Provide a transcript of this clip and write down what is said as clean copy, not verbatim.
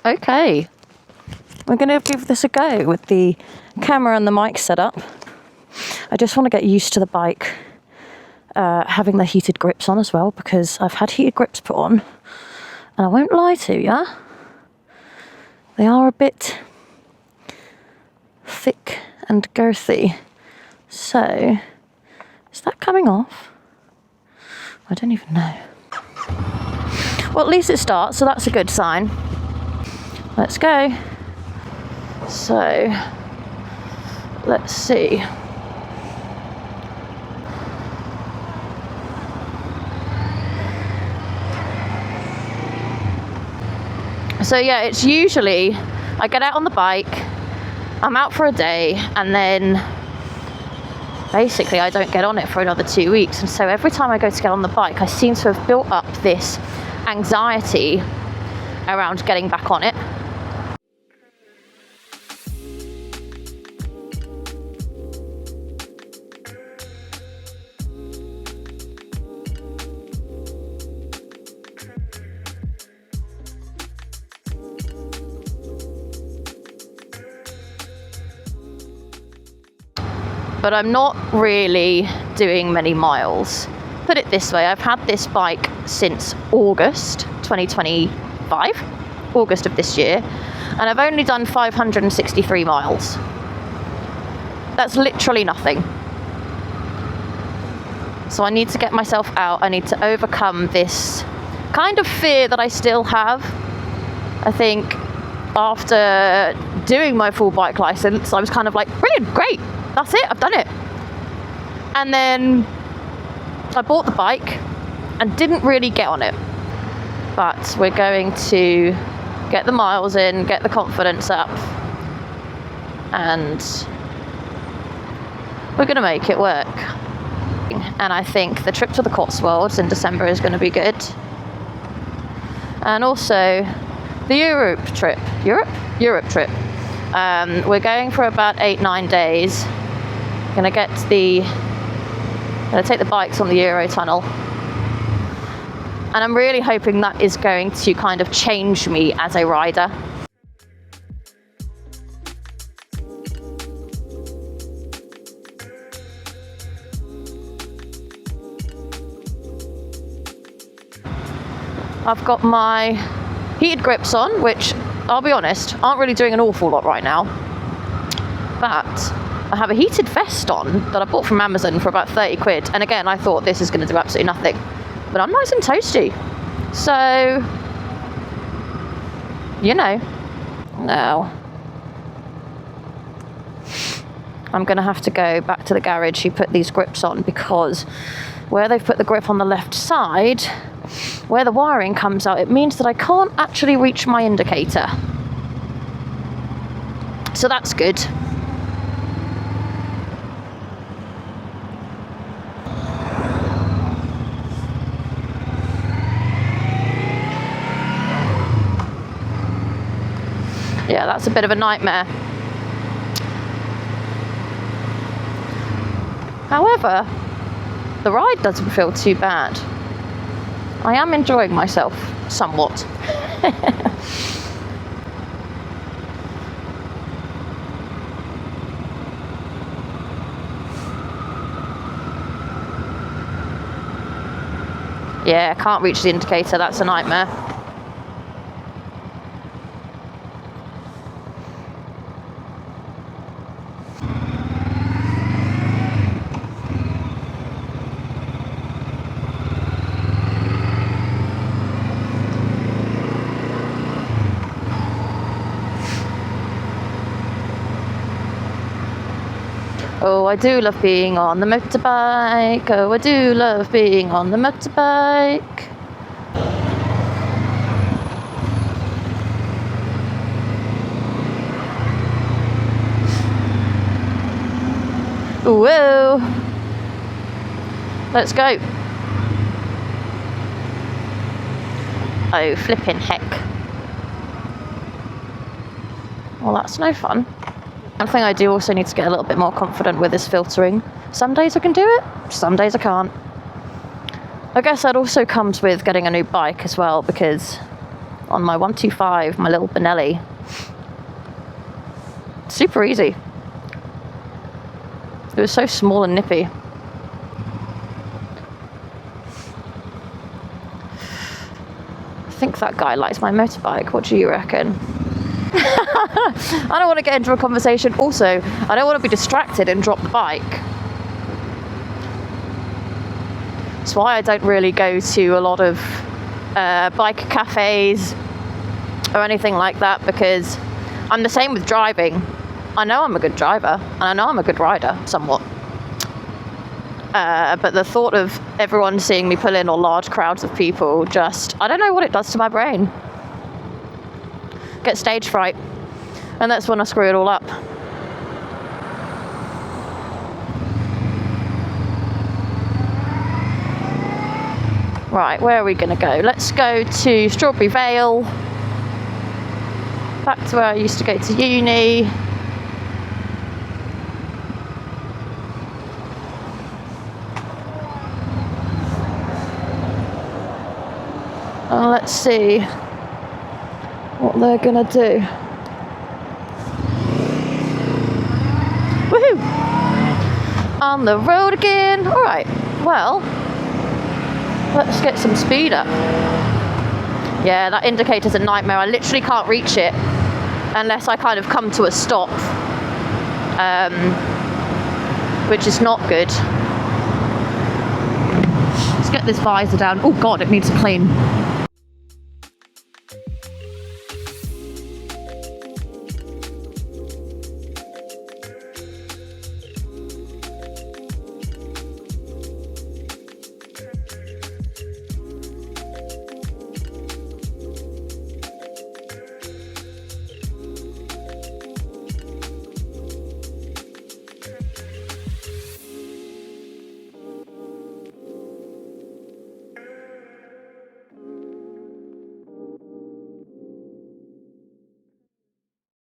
Okay, we're going to give this a go with the camera and the mic set up. I just want to get used to the bike having the heated grips on as well, because I've had heated grips put on, and I won't lie to you, they are a bit thick and girthy. So, is that coming off? I don't even know. Well, at least it starts, so that's a good sign. Let's go. So, let's see. So yeah, it's usually, I get out on the bike, I'm out for a day, and then basically I don't get on it for another 2 weeks. And so every time I go to get on the bike, I seem to have built up this anxiety around getting back on it. But I'm not really doing many miles. Put it this way, I've had this bike since August 2025, August of this year, and I've only done 563 miles. That's literally nothing. So I need to get myself out. I need to overcome this kind of fear that I still have. I think after doing my full bike license, I was kind of like, brilliant, great. That's it, I've done it. And then I bought the bike and didn't really get on it. But we're going to get the miles in, get the confidence up, and we're going to make it work. And I think the trip to the Cotswolds in December is going to be good. And also the Europe trip. Europe trip. We're going for about 8-9 days. Gonna take the bikes on the Eurotunnel, and I'm really hoping that is going to kind of change me as a rider. I've got my heated grips on, which I'll be honest, aren't really doing an awful lot right now, but I have a heated vest on that I bought from Amazon for about 30 quid. And again, I thought this is going to do absolutely nothing. But I'm nice and toasty. So, you know. Now, I'm going to have to go back to the garage who put these grips on, because where they've put the grip on the left side, where the wiring comes out, it means that I can't actually reach my indicator. So that's good. Yeah, that's a bit of a nightmare. However, the ride doesn't feel too bad. I am enjoying myself somewhat. Yeah, I can't reach the indicator, that's a nightmare. Oh, I do love being on the motorbike. Oh, I do love being on the motorbike. Whoa. Let's go. Oh, flipping heck. Well, that's no fun. I think I do also need to get a little bit more confident with this filtering. Some days I can do it, some days I can't. I guess that also comes with getting a new bike as well, because on my 125, my little Benelli. Super easy. It was so small and nippy. I think that guy likes my motorbike. What do you reckon? I don't want to get into a conversation. Also, I don't want to be distracted and drop the bike. That's why I don't really go to a lot of bike cafes or anything like that, because I'm the same with driving. I know I'm a good driver and I know I'm a good rider, somewhat. But the thought of everyone seeing me pull in, or large crowds of people, just, I don't know what it does to my brain. Get stage fright. And that's when I screw it all up. Right, where are we going to go? Let's go to Strawberry Vale. Back to where I used to go to uni. And let's see what they're going to do. Woohoo! On the road again. All right, well, let's get some speed up. Yeah, that indicator's a nightmare. I literally can't reach it unless I kind of come to a stop, which is not good. Let's get this visor down. Oh God, it needs to clean.